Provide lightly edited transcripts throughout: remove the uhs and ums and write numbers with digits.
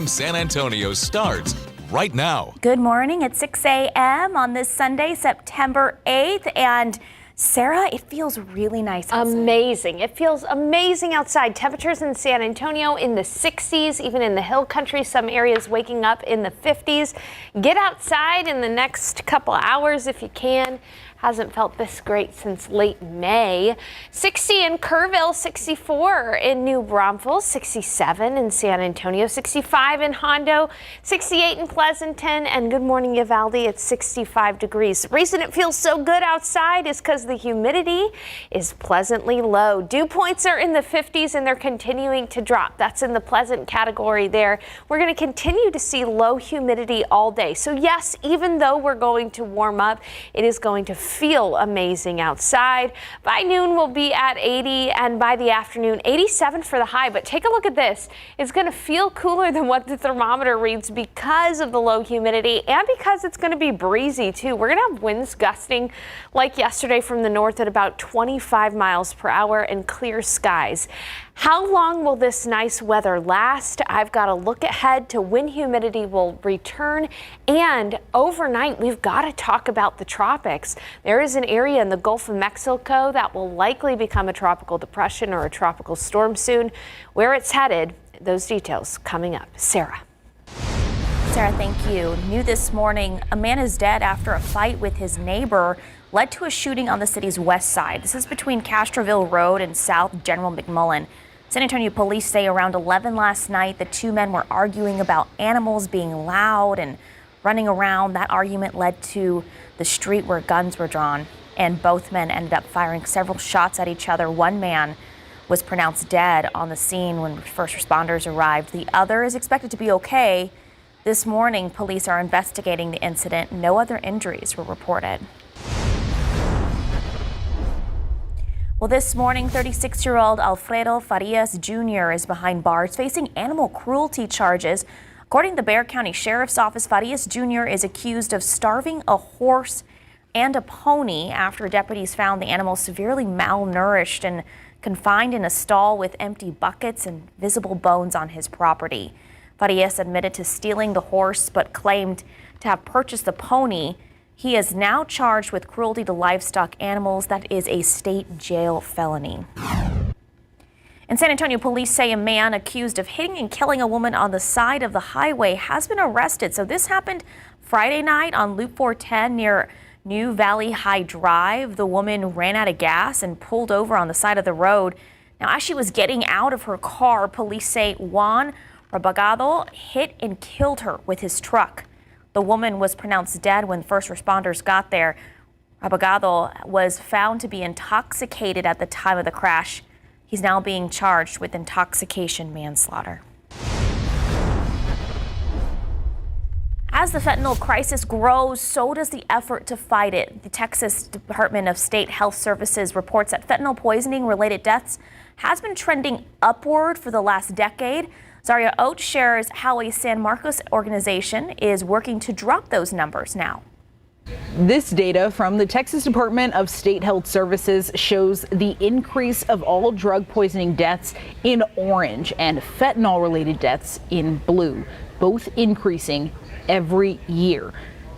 San Antonio starts right now. Good morning at 6 a.m. on this Sunday, September 8th. And Sarah, it feels really nice outside. Amazing. It feels amazing outside. Temperatures in San Antonio in the 60s, even in the hill country, some areas waking up in the 50s. Get outside in the next couple hours if you can. Hasn't felt this great since late May. 60 in Kerrville, 64 in New Braunfels, 67 in San Antonio, 65 in Hondo, 68 in Pleasanton, and good morning, Uvalde. It's 65 degrees. The reason it feels so good outside is because the humidity is pleasantly low. Dew points are in the 50s and they're continuing to drop. That's in the pleasant category there. We're going to continue to see low humidity all day. So yes, even though we're going to warm up, it is going to feel amazing outside. By noon we'll be at 80 and by the afternoon 87 for the high. But take a look at this. It's going to feel cooler than what the thermometer reads because of the low humidity and because it's going to be breezy too. We're going to have winds gusting like yesterday from the north at about 25 miles per hour and clear skies. How long will this nice weather last? I've got to look ahead to when humidity will return, and overnight we've got to talk about the tropics. There is an area in the Gulf of Mexico that will likely become a tropical depression or a tropical storm soon. Where it's headed, those details coming up. Sarah, thank you. New this morning, a man is dead after a fight with his neighbor led to a shooting on the city's west side. This is between Castroville Road and South General McMullen. San Antonio police say around 11 last night, the two men were arguing about animals being loud and running around. That argument led to the street where guns were drawn, and both men ended up firing several shots at each other. One man was pronounced dead on the scene when first responders arrived. The other is expected to be okay. This morning, police are investigating the incident. No other injuries were reported. Well, this morning, 36-year-old Alfredo Farias Jr. is behind bars facing animal cruelty charges. According to the Bexar County Sheriff's Office, Farias Jr. is accused of starving a horse and a pony after deputies found the animals severely malnourished and confined in a stall with empty buckets and visible bones on his property. Farias admitted to stealing the horse but claimed to have purchased the pony. He is now charged with cruelty to livestock animals. That is a state jail felony. In San Antonio, police say a man accused of hitting and killing a woman on the side of the highway has been arrested. So this happened Friday night on Loop 410 near New Valley High Drive. The woman ran out of gas and pulled over on the side of the road. Now, as she was getting out of her car, police say Juan Rabagado hit and killed her with his truck. The woman was pronounced dead when first responders got there. Rabagado was found to be intoxicated at the time of the crash. He's now being charged with intoxication manslaughter. As the fentanyl crisis grows, so does the effort to fight it. The Texas Department of State Health Services reports that fentanyl poisoning-related deaths has been trending upward for the last decade. Zaria Oates shares how a San Marcos organization is working to drop those numbers now. This data from the Texas Department of State Health Services shows the increase of all drug poisoning deaths in orange and fentanyl-related deaths in blue, both increasing every year.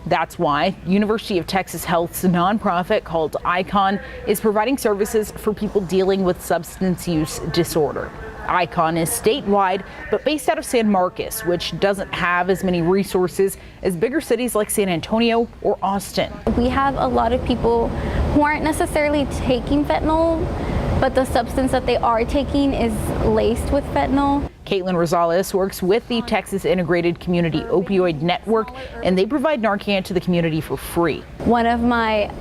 That's why University of Texas Health's nonprofit called ICON is providing services for people dealing with substance use disorder. ICON is statewide, but based out of San Marcos, which doesn't have as many resources as bigger cities like San Antonio or Austin. We have a lot of people who aren't necessarily taking fentanyl, but the substance that they are taking is laced with fentanyl. Caitlin Rosales works with the Texas Integrated Community Opioid Network, and they provide Narcan to the community for free. One of my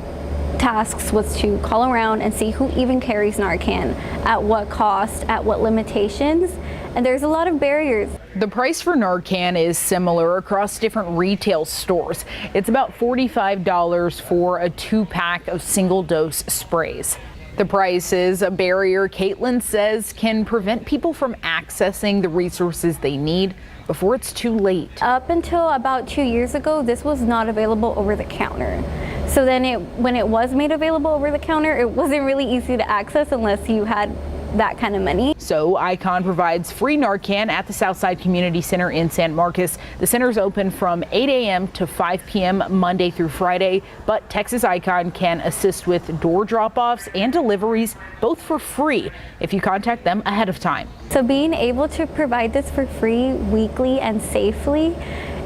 tasks was to call around and see who even carries Narcan, at what cost, at what limitations, and there's a lot of barriers. The price for Narcan is similar across different retail stores. It's about $45 for a 2-pack of single-dose sprays. The price is a barrier Caitlin says can prevent people from accessing the resources they need before it's too late. Up until about 2 years ago, this was not available over the counter. So then when it was made available over the counter, it wasn't really easy to access unless you had that kind of money. So Icon provides free Narcan at the Southside Community Center in San Marcos. The center is open from 8 a.m. to 5 p.m. Monday through Friday, but Texas Icon can assist with door drop-offs and deliveries, both for free, if you contact them ahead of time. So being able to provide this for free weekly and safely,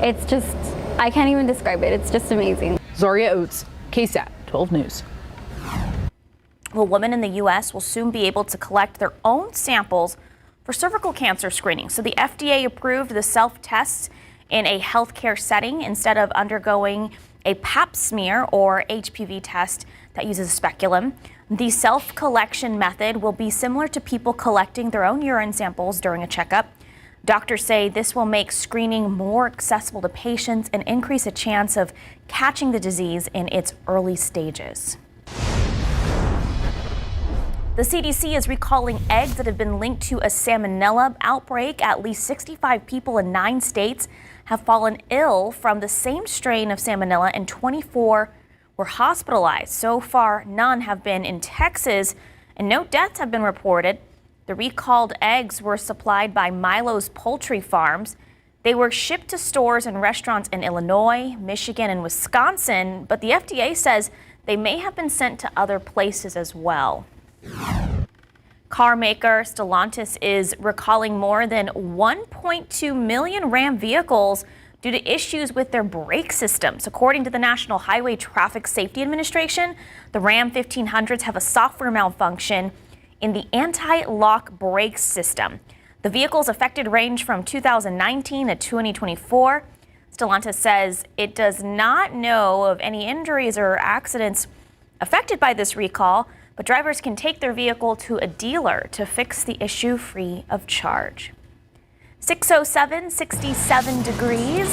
it's just, I can't even describe it. It's just amazing. Zaria Oates, KSAT 12 News. Well, women in the U.S. will soon be able to collect their own samples for cervical cancer screening. So the FDA approved the self-tests in a healthcare setting instead of undergoing a pap smear or HPV test that uses speculum. The self-collection method will be similar to people collecting their own urine samples during a checkup. Doctors say this will make screening more accessible to patients and increase a chance of catching the disease in its early stages. The CDC is recalling eggs that have been linked to a salmonella outbreak. At least 65 people in 9 states have fallen ill from the same strain of salmonella, and 24 were hospitalized. So far, none have been in Texas, and no deaths have been reported. The recalled eggs were supplied by Milo's Poultry Farms. They were shipped to stores and restaurants in Illinois, Michigan, and Wisconsin, but the FDA says they may have been sent to other places as well. Car maker Stellantis is recalling more than 1.2 million Ram vehicles due to issues with their brake systems. According to the National Highway Traffic Safety Administration, the Ram 1500s have a software malfunction in the anti-lock brake system. The vehicles affected range from 2019 to 2024. Stellantis says it does not know of any injuries or accidents affected by this recall, but drivers can take their vehicle to a dealer to fix the issue free of charge. 607, 67 degrees.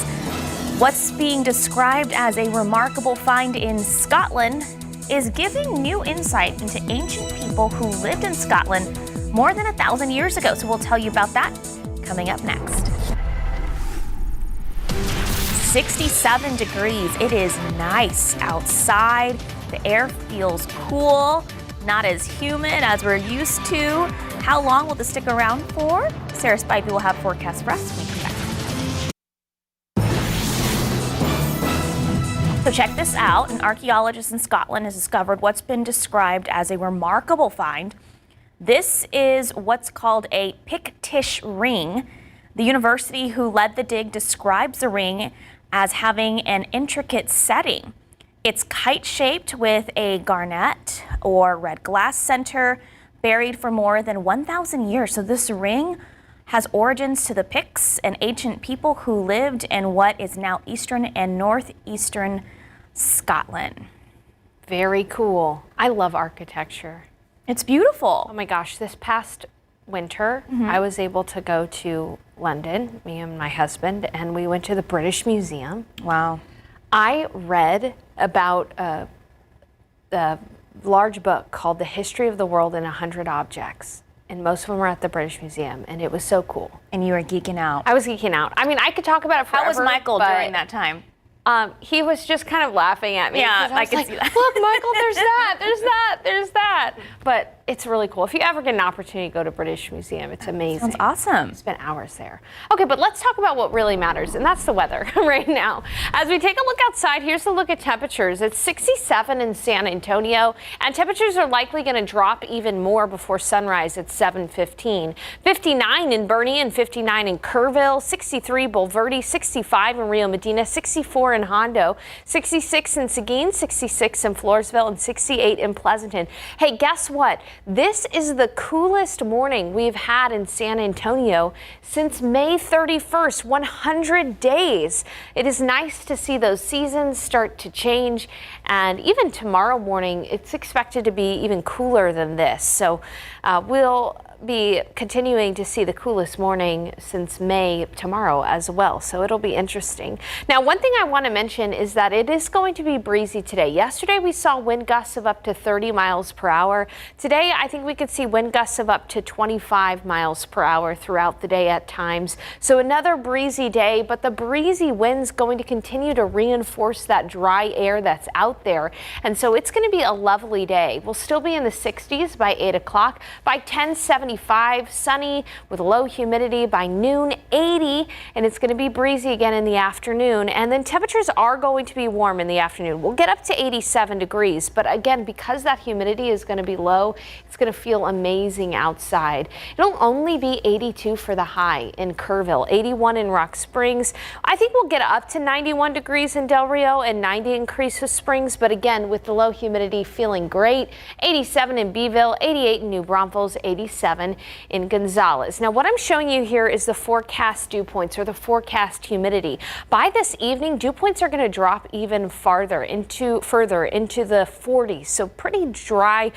What's being described as a remarkable find in Scotland is giving new insight into ancient people who lived in Scotland more than 1,000 years ago. So we'll tell you about that coming up next. 67 degrees. It is nice outside. The air feels cool. Not as humid as we're used to. How long will this stick around for? Sarah Spivey will have forecast for us when we come back. So check this out. An archaeologist in Scotland has discovered what's been described as a remarkable find. This is what's called a Pictish ring. The university who led the dig describes the ring as having an intricate setting. It's kite-shaped with a garnet or red glass center, buried for more than 1,000 years. So this ring has origins to the Picts, an ancient people who lived in what is now eastern and northeastern Scotland. Very cool. I love architecture. It's beautiful. Oh my gosh, this past winter, I was able to go to London, me and my husband, and we went to the British Museum. Wow. I read about a large book called The History of the World in 100 Objects, and most of them were at the British Museum, and it was so cool. And you were geeking out. I was geeking out. I mean, I could talk about it forever. How was Michael during that time? He was just kind of laughing at me. Yeah, I could see that. Look, Michael, there's that, there's that, there's that. But it's really cool. If you ever get an opportunity to go to British Museum, it's amazing. Sounds awesome. Spent hours there. Okay, but let's talk about what really matters, and that's the weather right now. As we take a look outside, here's a look at temperatures. It's 67 in San Antonio, and temperatures are likely going to drop even more before sunrise at 7:15. 59 in Bernie and 59 in Kerrville, 63 Bulverde, 65 in Rio Medina, 64 in Hondo, 66 in Seguin, 66 in Floresville, and 68 in Pleasanton. Hey, guess what? This is the coolest morning we've had in San Antonio since May 31st, 100 days. It is nice to see those seasons start to change, and even tomorrow morning, it's expected to be even cooler than this. So we'll be continuing to see the coolest morning since May tomorrow as well, so it'll be interesting. Now, one thing I want to mention is that it is going to be breezy today. Yesterday we saw wind gusts of up to 30 miles per hour. Today I think we could see wind gusts of up to 25 miles per hour throughout the day at times. So another breezy day, but the breezy wind's going to continue to reinforce that dry air that's out there, and so it's going to be a lovely day. We'll still be in the 60s by 8 o'clock. By 10:75, sunny with low humidity. By noon, 80, and it's going to be breezy again in the afternoon. And then temperatures are going to be warm in the afternoon. We'll get up to 87 degrees, but again, because that humidity is going to be low, it's going to feel amazing outside. It'll only be 82 for the high in Kerrville, 81 in Rock Springs. I think we'll get up to 91 degrees in Del Rio and 90 in Creases Springs, but again, with the low humidity, feeling great. 87 in Beeville, 88 in New Braunfels, 87 in Gonzales. Now, what I'm showing you here is the forecast dew points, or the forecast humidity. By this evening, dew points are going to drop even further into the 40s, so pretty dry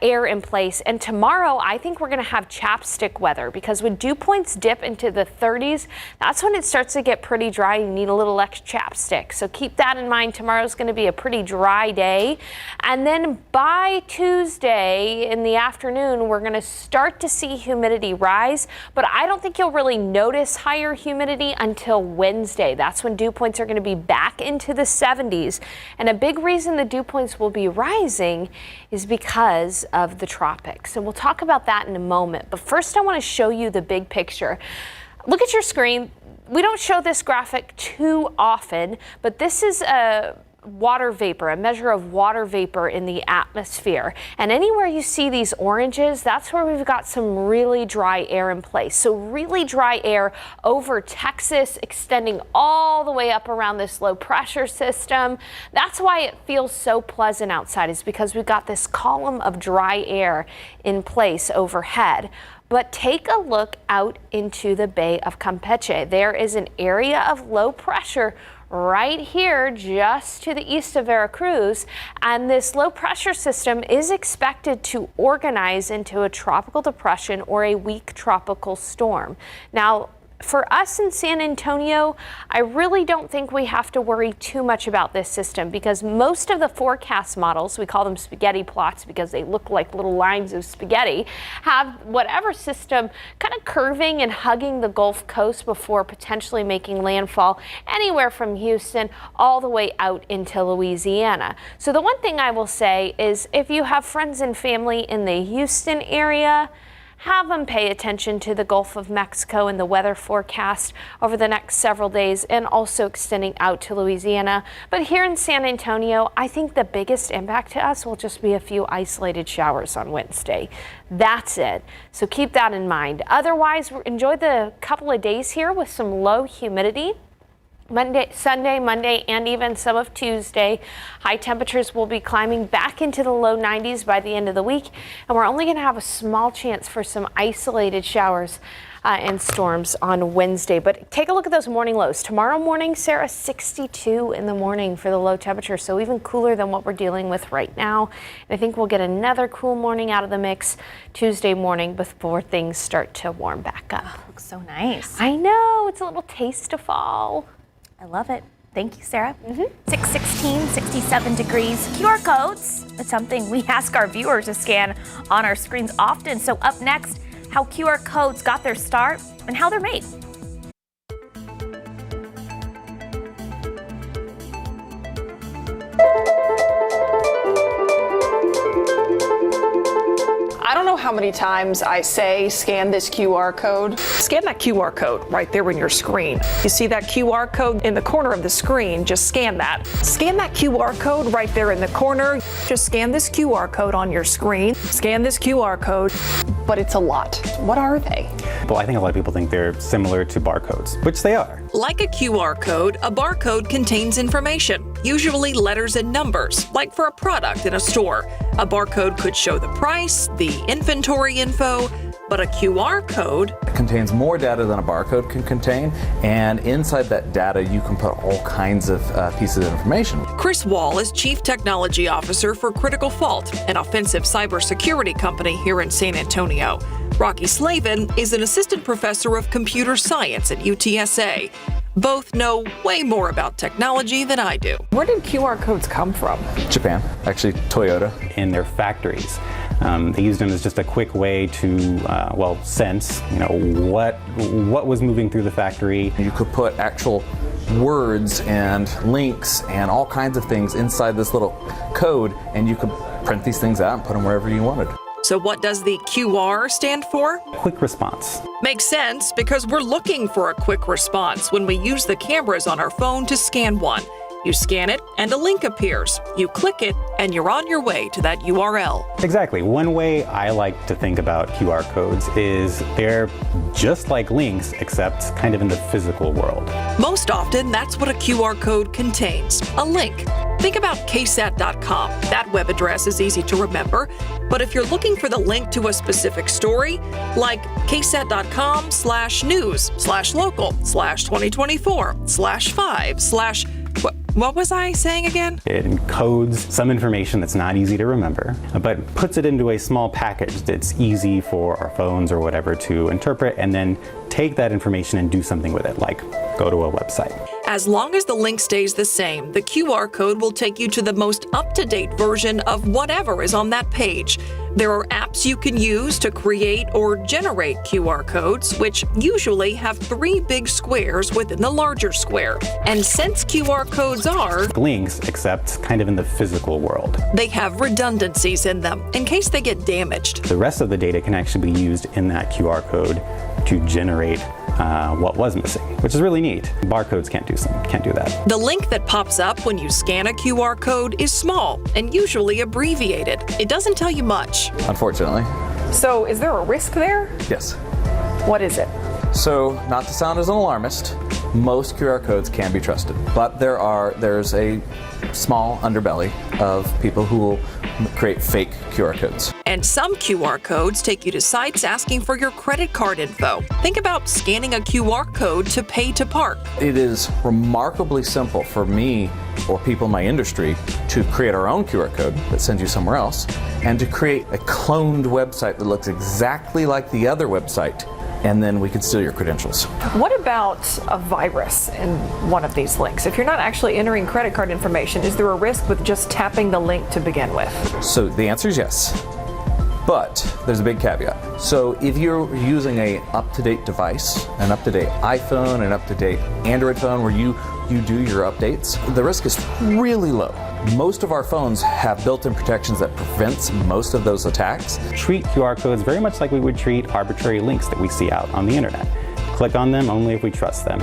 air in place. And tomorrow, I think we're going to have chapstick weather, because when dew points dip into the 30s, that's when it starts to get pretty dry. You need a little extra chapstick, so keep that in mind. Tomorrow's going to be a pretty dry day, and then by Tuesday in the afternoon, we're going to start to see humidity rise, but I don't think you'll really notice higher humidity until Wednesday. That's when dew points are going to be back into the 70s. And a big reason the dew points will be rising is because of the tropics. And we'll talk about that in a moment. But first, I want to show you the big picture. Look at your screen. We don't show this graphic too often, but this is a water vapor, a measure of water vapor in the atmosphere. And anywhere you see these oranges, that's where we've got some really dry air in place. So really dry air over Texas, extending all the way up around this low pressure system. That's why it feels so pleasant outside, is because we've got this column of dry air in place overhead. But take a look out into the Bay of Campeche. There is an area of low pressure right here just to the east of Veracruz, and this low pressure system is expected to organize into a tropical depression or a weak tropical storm. Now, for us in San Antonio, I really don't think we have to worry too much about this system, because most of the forecast models, we call them spaghetti plots because they look like little lines of spaghetti, have whatever system kind of curving and hugging the Gulf Coast before potentially making landfall anywhere from Houston all the way out into Louisiana. So the one thing I will say is, if you have friends and family in the Houston area, have them pay attention to the Gulf of Mexico and the weather forecast over the next several days, and also extending out to Louisiana. But here in San Antonio, I think the biggest impact to us will just be a few isolated showers on Wednesday. That's it. So keep that in mind. Otherwise, enjoy the couple of days here with some low humidity. Sunday, Monday, and even some of Tuesday. High temperatures will be climbing back into the low 90s by the end of the week, and we're only going to have a small chance for some isolated showers and storms on Wednesday. But take a look at those morning lows. Tomorrow morning, Sarah, 62 in the morning for the low temperature, so even cooler than what we're dealing with right now. And I think we'll get another cool morning out of the mix Tuesday morning before things start to warm back up. Oh, looks so nice. I know, it's a little taste of fall. I love it. Thank you, Sarah. 616, 67 degrees. QR codes. It's something we ask our viewers to scan on our screens often. So up next, how QR codes got their start and how they're made. I don't know how many times I say, scan this QR code. Scan that QR code right there on your screen. You see that QR code in the corner of the screen, just scan that. Scan that QR code right there in the corner. Just scan this QR code on your screen. Scan this QR code, but it's a lot. What are they? Well, I think a lot of people think they're similar to barcodes, which they are. Like a QR code, a barcode contains information, usually letters and numbers, like for a product in a store. A barcode could show the price, the inventory info, but a QR code contains more data than a barcode can contain, and inside that data you can put all kinds of pieces of information. Chris Wall is Chief Technology Officer for Critical Fault, an offensive cybersecurity company here in San Antonio. Rocky Slavin is an assistant professor of computer science at UTSA. Both know way more about technology than I do. Where did QR codes come from? Japan, actually Toyota. In their factories. They used them as just a quick way to, sense, what was moving through the factory. You could put actual words and links and all kinds of things inside this little code, and you could print these things out and put them wherever you wanted. So what does the QR stand for? Quick response. Makes sense because we're looking for a quick response when we use the cameras on our phone to scan one. You scan it and a link appears. You click it and you're on your way to that URL. Exactly. One way I like to think about QR codes is they're just like links, except kind of in the physical world. Most often, that's what a QR code contains, a link. Think about KSAT.com. That web address is easy to remember. But if you're looking for the link to a specific story, like KSAT.com/news/local/2024/5/ what was I saying again? It encodes some information that's not easy to remember, but puts it into a small package that's easy for our phones or whatever to interpret and then take that information and do something with it, like go to a website. As long as the link stays the same, the QR code will take you to the most up-to-date version of whatever is on that page. There are apps you can use to create or generate QR codes, which usually have 3 big squares within the larger square. And since QR codes are links, except kind of in the physical world, they have redundancies in them in case they get damaged. the rest of the data can actually be used in that QR code to generate what was missing, which is really neat. Barcodes can't do that. The link that pops up when you scan a QR code is small and usually abbreviated. It doesn't tell you much. Unfortunately. So is there a risk there? Yes. What is it? So, not to sound as an alarmist, most QR codes can be trusted, but there's a small underbelly of people who will create fake QR codes. And some QR codes take you to sites asking for your credit card info. Think about scanning a QR code to pay to park. It is remarkably simple for me or people in my industry to create our own QR code that sends you somewhere else and to create a cloned website that looks exactly like the other website, and then we can steal your credentials. What about a virus in one of these links? If you're not actually entering credit card information, is there a risk with just tapping the link to begin with? So the answer is yes, but there's a big caveat. So if you're using a up-to-date device, an up-to-date iPhone, an up-to-date Android phone where you do your updates, the risk is really low. Most of our phones have built-in protections that prevents most of those attacks. Treat QR codes very much like we would treat arbitrary links that we see out on the internet. Click on them only if we trust them.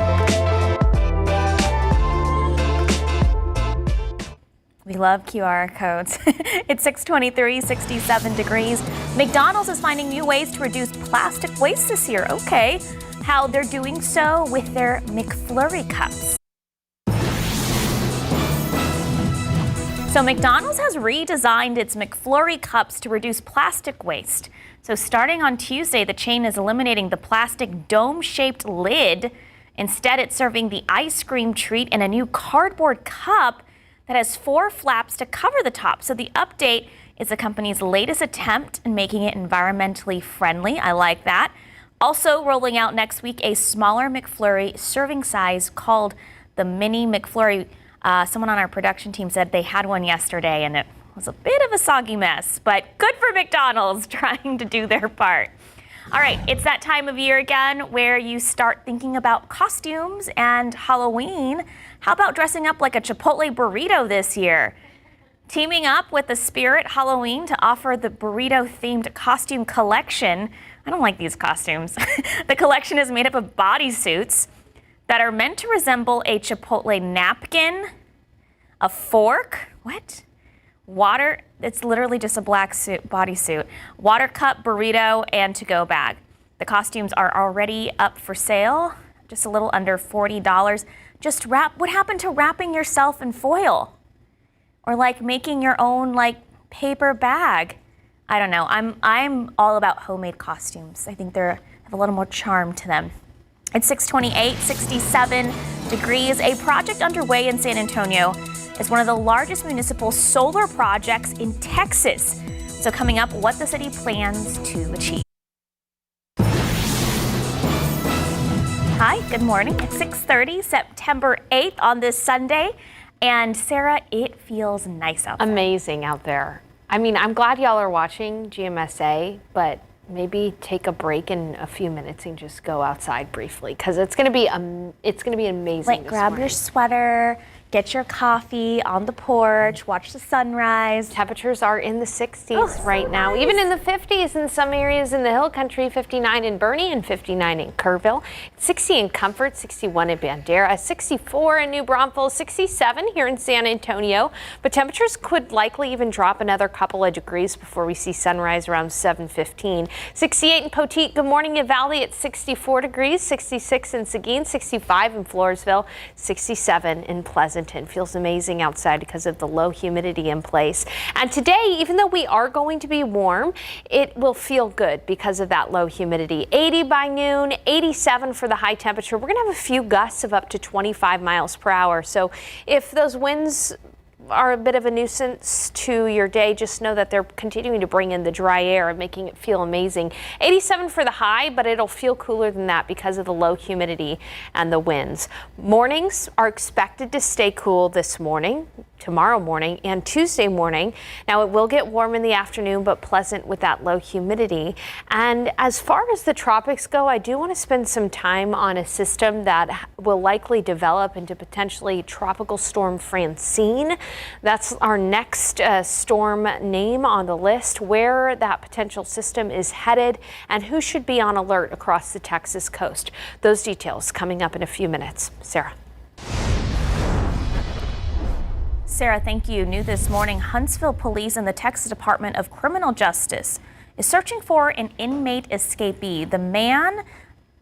We love QR codes. It's 6:23, 67 degrees. McDonald's is finding new ways to reduce plastic waste this year. Okay, how they're doing so with their McFlurry cups. So McDonald's has redesigned its McFlurry cups to reduce plastic waste. So starting on Tuesday, the chain is eliminating the plastic dome-shaped lid. Instead, it's serving the ice cream treat in a new cardboard cup that has 4 flaps to cover the top. So the update is the company's latest attempt in making it environmentally friendly. I like that. Also rolling out next week a smaller McFlurry serving size called the Mini McFlurry. Someone on our production team said they had one yesterday and it was a bit of a soggy mess, but good for McDonald's trying to do their part. All right, it's that time of year again where you start thinking about costumes and Halloween. How about dressing up like a Chipotle burrito this year? Teaming up with the Spirit Halloween to offer the burrito-themed costume collection. I don't like these costumes. The collection is made up of bodysuits that are meant to resemble a Chipotle napkin, a fork, water, it's literally just a black bodysuit, water cup, burrito, and to-go bag. The costumes are already up for sale, just a little under $40. What happened to wrapping yourself in foil? Or like making your own paper bag? I don't know, I'm all about homemade costumes. I think they have a little more charm to them. It's 6:28, 67 degrees. A project underway in San Antonio is one of the largest municipal solar projects in Texas. So coming up, what the city plans to achieve. Good morning. It's 6:30, September 8th on this Sunday. And Sarah, it feels nice out there. Amazing out there. I mean, I'm glad y'all are watching GMSA, but maybe take a break in a few minutes and just go outside briefly, because it's going to be amazing. Like, grab your sweater, get your coffee on the porch, watch the sunrise. Temperatures are in the 60s right now, even in the 50s in some areas in the hill country, 59 in Boerne and 59 in Kerrville, 60 in Comfort, 61 in Bandera, 64 in New Braunfels, 67 here in San Antonio. But temperatures could likely even drop another couple of degrees before we see sunrise around 7:15. 68 in Poteet, good morning in Valley at 64 degrees, 66 in Seguin, 65 in Floresville, 67 in Pleasant. Feels amazing outside because of the low humidity in place. And today, even though we are going to be warm, it will feel good because of that low humidity. 80 by noon, 87 for the high temperature. We're going to have a few gusts of up to 25 miles per hour. So if those winds are a bit of a nuisance to your day, just know that they're continuing to bring in the dry air and making it feel amazing. 87 for the high, but it'll feel cooler than that because of the low humidity and the winds. Mornings are expected to stay cool this morning, tomorrow morning, and Tuesday morning. Now, it will get warm in the afternoon, but pleasant with that low humidity. And as far as the tropics go, I do want to spend some time on a system that will likely develop into potentially Tropical Storm Francine. That's our next storm name on the list, where that potential system is headed and who should be on alert across the Texas coast. Those details coming up in a few minutes. Sarah. Sarah, thank you. New this morning, Huntsville Police and the Texas Department of Criminal Justice is searching for an inmate escapee. The man,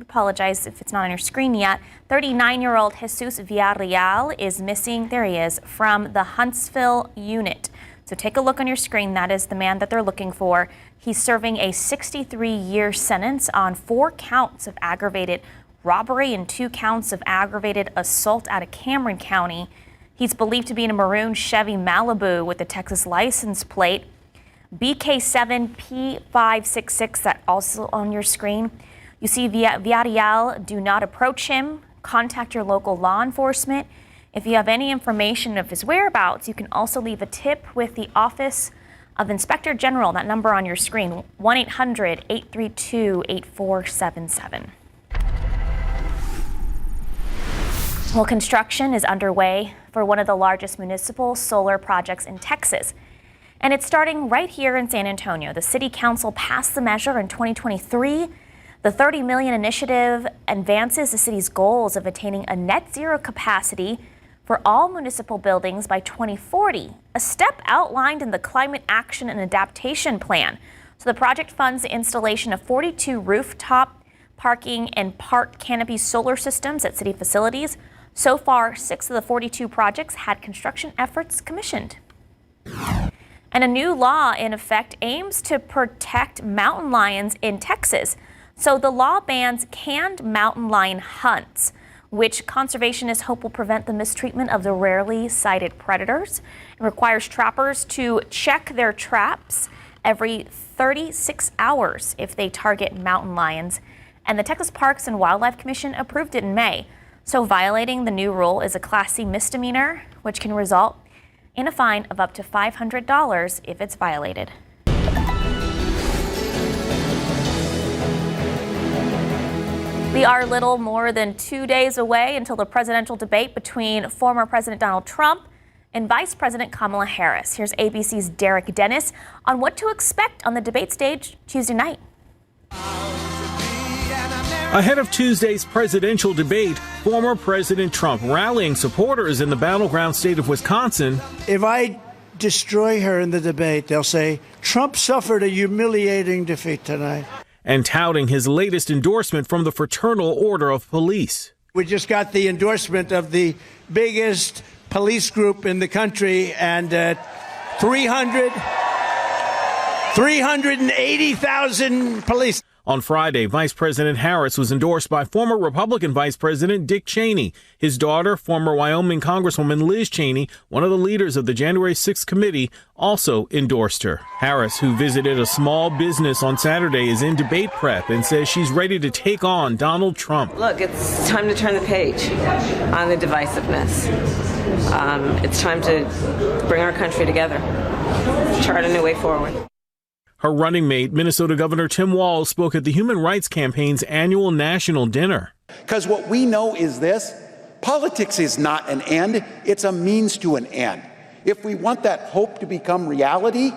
apologize if it's not on your screen yet, 39-year-old Jesus Villarreal is missing, there he is, from the Huntsville unit. So take a look on your screen. That is the man that they're looking for. He's serving a 63-year sentence on 4 counts of aggravated robbery and 2 counts of aggravated assault out of Cameron County. He's believed to be in a maroon Chevy Malibu with a Texas license plate, BK7P566, that also on your screen. You see Villarreal, do not approach him. Contact your local law enforcement. If you have any information of his whereabouts, you can also leave a tip with the Office of Inspector General, that number on your screen, 1-800-832-8477. Well, construction is underway for one of the largest municipal solar projects in Texas. And it's starting right here in San Antonio. The City Council passed the measure in 2023. The $30 million initiative advances the city's goals of attaining a net zero capacity for all municipal buildings by 2040, a step outlined in the Climate Action and Adaptation Plan. So the project funds the installation of 42 rooftop, parking, and park canopy solar systems at city facilities. So far, 6 of the 42 projects had construction efforts commissioned. And a new law in effect aims to protect mountain lions in Texas. So the law bans canned mountain lion hunts, which conservationists hope will prevent the mistreatment of the rarely sighted predators. It requires trappers to check their traps every 36 hours if they target mountain lions. And the Texas Parks and Wildlife Commission approved it in May. So violating the new rule is a Class C misdemeanor, which can result in a fine of up to $500 if it's violated. We are little more than 2 days away until the presidential debate between former President Donald Trump and Vice President Kamala Harris. Here's ABC's Derek Dennis on what to expect on the debate stage Tuesday night. Ahead of Tuesday's presidential debate, former President Trump rallying supporters in the battleground state of Wisconsin. If I destroy her in the debate, they'll say, Trump suffered a humiliating defeat tonight. And touting his latest endorsement from the Fraternal Order of Police. We just got the endorsement of the biggest police group in the country, and 380,000 police. On Friday, Vice President Harris was endorsed by former Republican Vice President Dick Cheney. His daughter, former Wyoming Congresswoman Liz Cheney, one of the leaders of the January 6th committee, also endorsed her. Harris, who visited a small business on Saturday, is in debate prep and says she's ready to take on Donald Trump. Look, it's time to turn the page on the divisiveness. It's time to bring our country together, chart a new way forward. Her running mate, Minnesota Governor Tim Walz, spoke at the Human Rights Campaign's annual national dinner. Because what we know is this: politics is not an end, it's a means to an end. If we want that hope to become reality,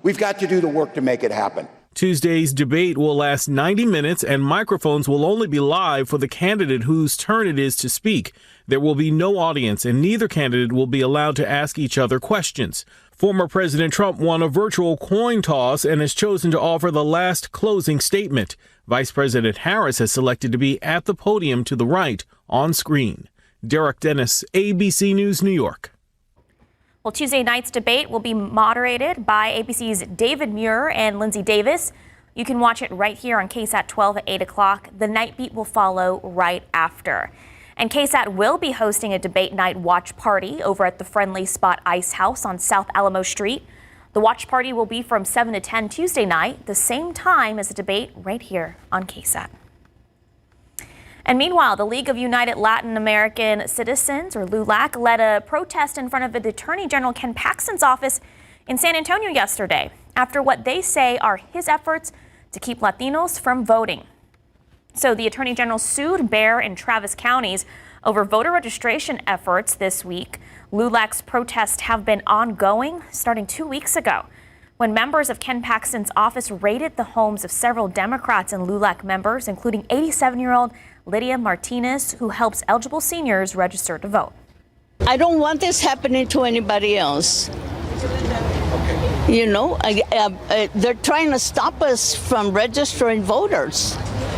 we've got to do the work to make it happen. Tuesday's debate will last 90 minutes and microphones will only be live for the candidate whose turn it is to speak. There will be no audience and neither candidate will be allowed to ask each other questions. Former President Trump won a virtual coin toss and has chosen to offer the last closing statement. Vice President Harris has selected to be at the podium to the right on screen. Derek Dennis, ABC News, New York. Well, Tuesday night's debate will be moderated by ABC's David Muir and Lindsay Davis. You can watch it right here on KSAT 12 at 8 o'clock. The night beat will follow right after. And KSAT will be hosting a debate night watch party over at the Friendly Spot Ice House on South Alamo Street. The watch party will be from 7 to 10 Tuesday night, the same time as the debate right here on KSAT. And meanwhile, the League of United Latin American Citizens, or LULAC, led a protest in front of the Attorney General Ken Paxton's office in San Antonio yesterday after what they say are his efforts to keep Latinos from voting. So the Attorney General sued Bexar and Travis counties over voter registration efforts this week. LULAC's protests have been ongoing starting 2 weeks ago when members of Ken Paxton's office raided the homes of several Democrats and LULAC members, including 87-year-old Lydia Martinez, who helps eligible seniors register to vote. I don't want this happening to anybody else. You know, they're trying to stop us from registering voters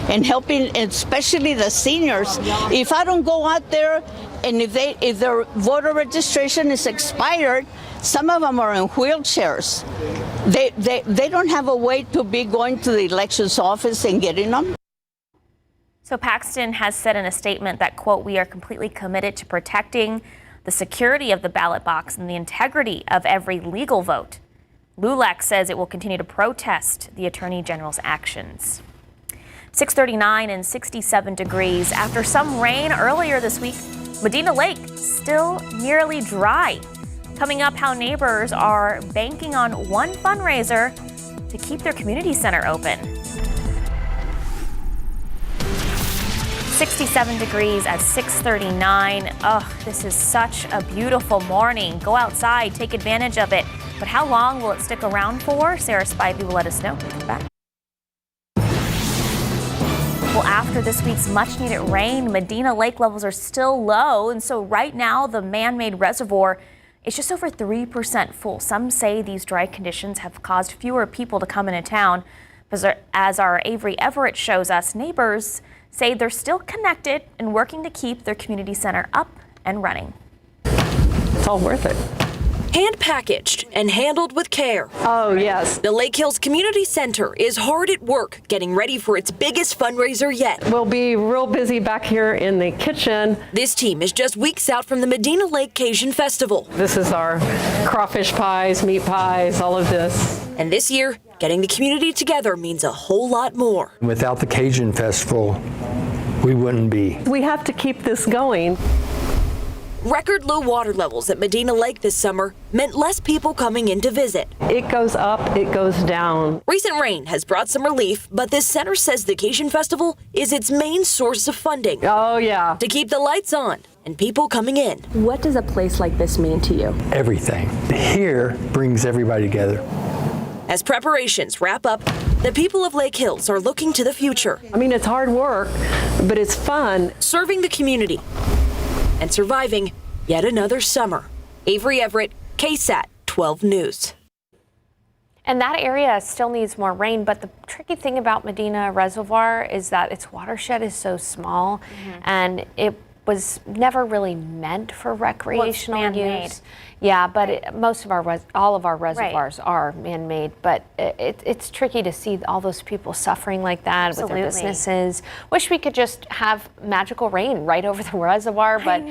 and helping, especially the seniors. If I don't go out there and if their voter registration is expired, some of them are in wheelchairs. They don't have a way to be going to the elections office and getting them. So Paxton has said in a statement that, quote, "We are completely committed to protecting the security of the ballot box and the integrity of every legal vote." LULAC says it will continue to protest the Attorney General's actions. 639 and 67 degrees. After some rain earlier this week, Medina Lake still nearly dry. Coming up, how neighbors are banking on one fundraiser to keep their community center open. 67 degrees at 6:39. Oh, this is such a beautiful morning. Go outside, take advantage of it. But how long will it stick around for? Sarah Spivey will let us know. We'll come back. Well, after this week's much-needed rain, Medina Lake levels are still low. And so right now, the man-made reservoir is just over 3% full. Some say these dry conditions have caused fewer people to come into town. As our Avery Everett shows us, neighbors say they're still connected and working to keep their community center up and running. It's all worth it. Hand packaged and handled with care. Oh, yes. The Lake Hills Community Center is hard at work getting ready for its biggest fundraiser yet. We'll be real busy back here in the kitchen. This team is just weeks out from the Medina Lake Cajun Festival. This is our crawfish pies, meat pies, all of this. And this year, getting the community together means a whole lot more. Without the Cajun Festival, we wouldn't be. We have to keep this going. Record low water levels at Medina Lake this summer meant less people coming in to visit. It goes up, it goes down. Recent rain has brought some relief, but this center says the Cajun Festival is its main source of funding. Oh, yeah. To keep the lights on and people coming in. What does a place like this mean to you? Everything. Here brings everybody together. As preparations wrap up, the people of Lake Hills are looking to the future. I mean, it's hard work, but it's fun. Serving the community and surviving yet another summer. Avery Everett, KSAT 12 News. And that area still needs more rain, but the tricky thing about Medina Reservoir is that its watershed is so small, and it was never really meant for recreational man-made. use. Yeah, but all of our reservoirs are man-made. But it's tricky to see all those people suffering like that with their businesses. Wish we could just have magical rain right over the reservoir, but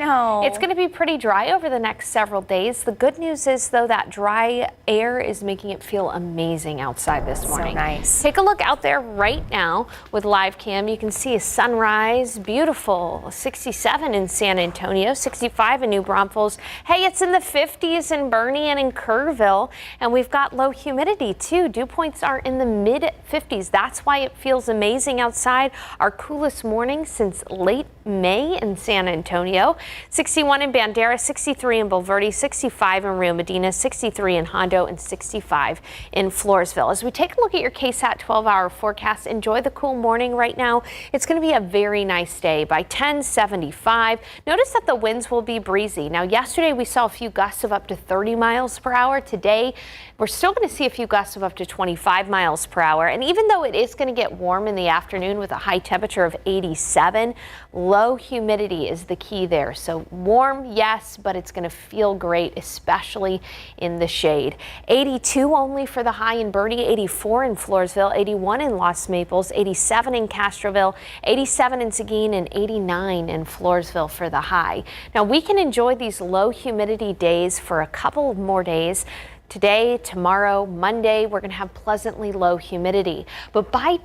it's going to be pretty dry over the next several days. The good news is, though, that dry air is making it feel amazing outside this morning. So nice. Take a look out there right now with live cam. You can see a sunrise, beautiful, 67 in San Antonio, 65 in New Braunfels. Hey, it's in the 50s in Bernie and in Kerrville, and we've got low humidity too. Dew points are in the mid 50s. That's why it feels amazing outside. Our coolest morning since late May in San Antonio. 61 in Bandera, 63 in Bulverde, 65 in Rio Medina, 63 in Hondo, and 65 in Floresville. As we take a look at your KSAT 12-hour forecast, enjoy the cool morning right now. It's going to be a very nice day. By 10, 75. Notice that the winds will be breezy. Now, yesterday we saw a few gusts of up to 30 miles per hour. Today, we're still going to see a few gusts of up to 25 miles per hour. And even though it is going to get warm in the afternoon with a high temperature of 87, low humidity is the key there. So warm, yes, but it's going to feel great, especially in the shade. 82 only for the high in Bernie, 84 in Floresville, 81 in Los Maples, 87 in Castroville, 87 in Seguin, and 89 in Floresville for the high. Now, we can enjoy these low humidity days for a couple of more days. Today, tomorrow, Monday, we're going to have pleasantly low humidity. But by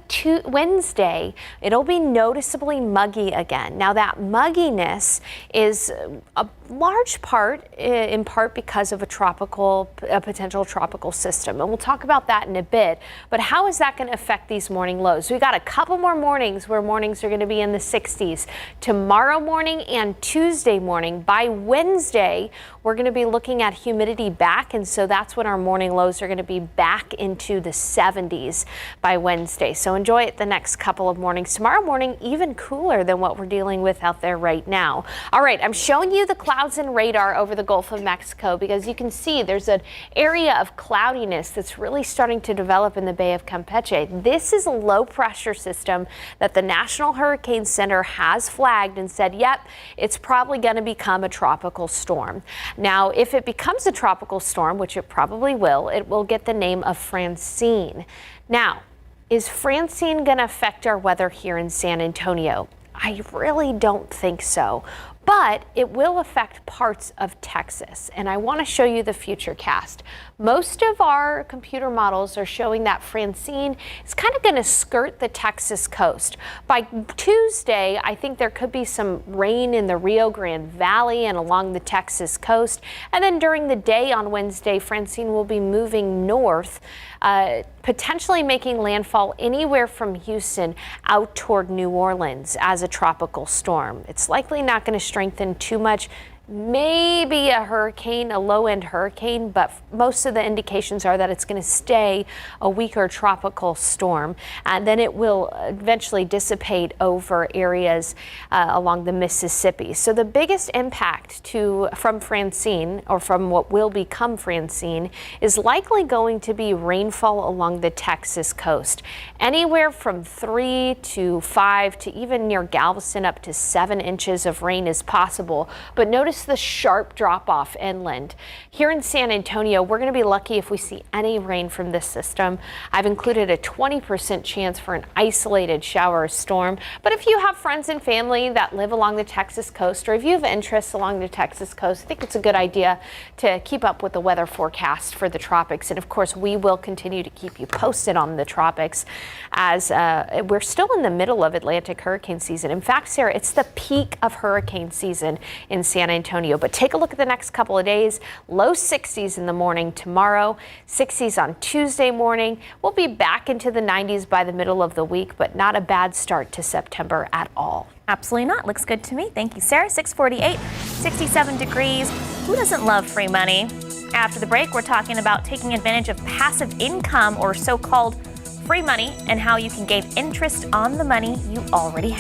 Wednesday, it'll be noticeably muggy again. Now, that mugginess is a large part, in part because of a potential tropical system. And we'll talk about that in a bit. But how is that going to affect these morning lows? We've got a couple more mornings where mornings are going to be in the 60s. Tomorrow morning and Tuesday morning. By Wednesday, we're going to be looking at humidity back, and so that's when our morning lows are going to be back into the 70s by Wednesday. So enjoy it the next couple of mornings. Tomorrow morning, even cooler than what we're dealing with out there right now. All right, I'm showing you the clouds and radar over the Gulf of Mexico because you can see there's an area of cloudiness that's really starting to develop in the Bay of Campeche. This is a low pressure system that the National Hurricane Center has flagged and said, yep, it's probably going to become a tropical storm. Now, if it becomes a tropical storm, which it probably will, it will get the name of Francine. Now, is Francine going to affect our weather here in San Antonio? I really don't think so. But it will affect parts of Texas, and I want to show you the future cast. Most of our computer models are showing that Francine is kind of going to skirt the Texas coast. By Tuesday, I think there could be some rain in the Rio Grande Valley and along the Texas coast. And then during the day on Wednesday, Francine will be moving north, potentially making landfall anywhere from Houston out toward New Orleans as a tropical storm. It's likely not going to strengthen too much. Maybe a hurricane, a low-end hurricane, but most of the indications are that it's going to stay a weaker tropical storm, and then it will eventually dissipate over areas along the Mississippi. So the biggest impact from Francine, or from what will become Francine, is likely going to be rainfall along the Texas coast. Anywhere from 3 to 5 to even near Galveston up to 7 inches of rain is possible, but notice the sharp drop-off inland. Here in San Antonio, we're going to be lucky if we see any rain from this system. I've included a 20% chance for an isolated shower or storm, but if you have friends and family that live along the Texas coast, or if you have interests along the Texas coast, I think it's a good idea to keep up with the weather forecast for the tropics. And of course, we will continue to keep you posted on the tropics as we're still in the middle of Atlantic hurricane season. In fact, Sarah, it's the peak of hurricane season in San Antonio. But take a look at the next couple of days. Low 60s in the morning tomorrow, 60s on Tuesday morning. We'll be back into the 90s by the middle of the week, but not a bad start to September at all. Absolutely not. Looks good to me. Thank you, Sarah. 648, 67 degrees. Who doesn't love free money? After the break, we're talking about taking advantage of passive income, or so-called free money, and how you can gain interest on the money you already have.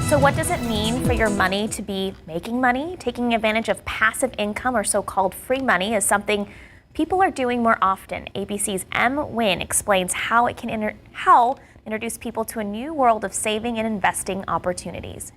So what does it mean for your money to be making money? Taking advantage of passive income, or so-called free money, is something people are doing more often. ABC's M. Nguyen explains how introduce people to a new world of saving and investing opportunities.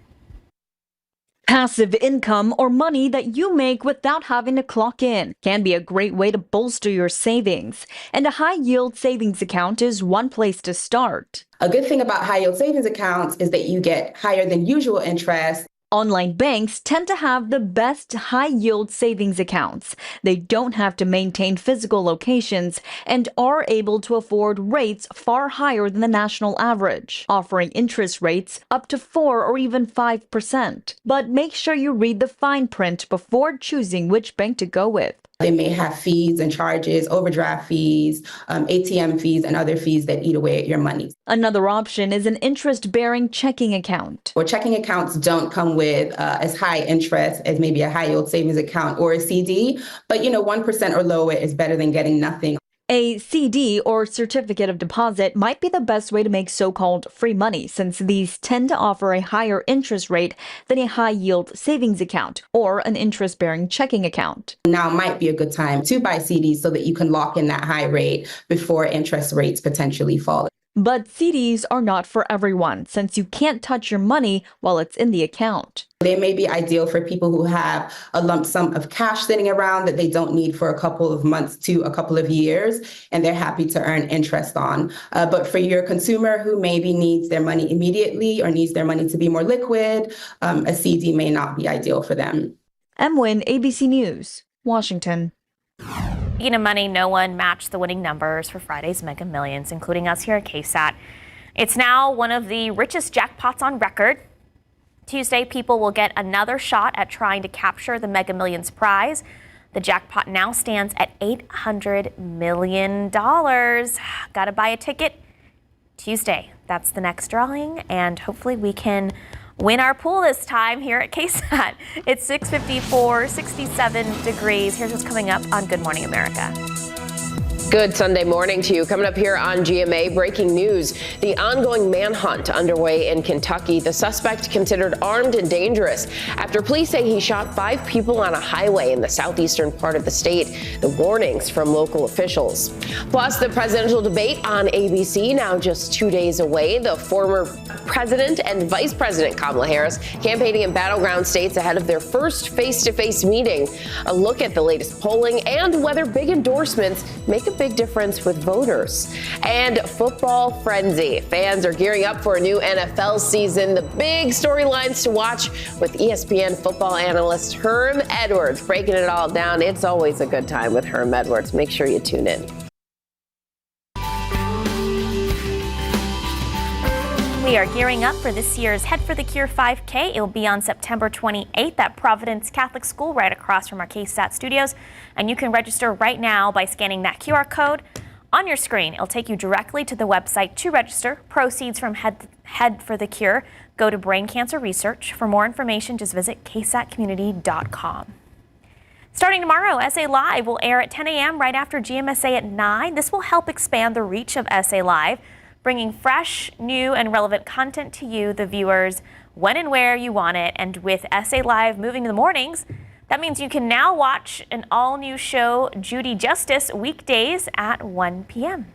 Passive income, or money that you make without having to clock in, can be a great way to bolster your savings. And a high-yield savings account is one place to start. A good thing about high-yield savings accounts is that you get higher than usual interest. Online banks tend to have the best high-yield savings accounts. They don't have to maintain physical locations and are able to afford rates far higher than the national average, offering interest rates up to 4 or even 5%. But make sure you read the fine print before choosing which bank to go with. They may have fees and charges, overdraft fees, ATM fees, and other fees that eat away at your money. Another option is an interest-bearing checking account. Well, checking accounts don't come with as high interest as maybe a high-yield savings account or a CD, but 1% or lower is better than getting nothing. A CD, or certificate of deposit, might be the best way to make so-called free money, since these tend to offer a higher interest rate than a high-yield savings account or an interest-bearing checking account. Now might be a good time to buy CDs so that you can lock in that high rate before interest rates potentially fall. But CDs are not for everyone, since you can't touch your money while it's in the account. They may be ideal for people who have a lump sum of cash sitting around that they don't need for a couple of months to a couple of years, and they're happy to earn interest on. But for your consumer who maybe needs their money immediately or needs their money to be more liquid, a CD may not be ideal for them. Emwin, ABC News, Washington. Speaking of money, no one matched the winning numbers for Friday's Mega Millions, including us here at KSAT. It's now one of the richest jackpots on record. Tuesday, people will get another shot at trying to capture the Mega Millions prize. The jackpot now stands at $800 million. Gotta buy a ticket Tuesday. That's the next drawing, and hopefully we can win our pool this time here at KSAT. It's 6:54, 67 degrees. Here's what's coming up on Good Morning America. Good Sunday morning to you. Coming up here on GMA, breaking news. The ongoing manhunt underway in Kentucky. The suspect considered armed and dangerous after police say he shot 5 people on a highway in the southeastern part of the state. The warnings from local officials. Plus, the presidential debate on ABC now just 2 days away. The former president and vice president Kamala Harris campaigning in battleground states ahead of their first face-to-face meeting. A look at the latest polling and whether big endorsements make a big difference with voters. And football frenzy. Fans are gearing up for a new NFL season. The big storylines to watch with ESPN football analyst Herm Edwards breaking it all down. It's always a good time with Herm Edwards. Make sure you tune in. We are gearing up for this year's Head for the Cure 5K. It will be on September 28th at Providence Catholic School right across from our KSAT studios. And you can register right now by scanning that QR code on your screen. It'll take you directly to the website to register. Proceeds from Head for the Cure go to brain cancer research. For more information, just visit ksatcommunity.com. Starting tomorrow, SA Live will air at 10 a.m. right after GMSA at 9. This will help expand the reach of SA Live, bringing fresh, new, and relevant content to you, the viewers, when and where you want it. And with SA Live moving to the mornings, that means you can now watch an all-new show, Judy Justice, weekdays at 1 p.m.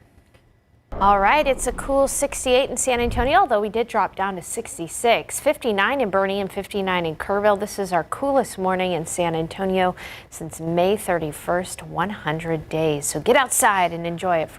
All right, it's a cool 68 in San Antonio, although we did drop down to 66. 59 in Bernie and 59 in Kerrville. This is our coolest morning in San Antonio since May 31st, 100 days. So get outside and enjoy it for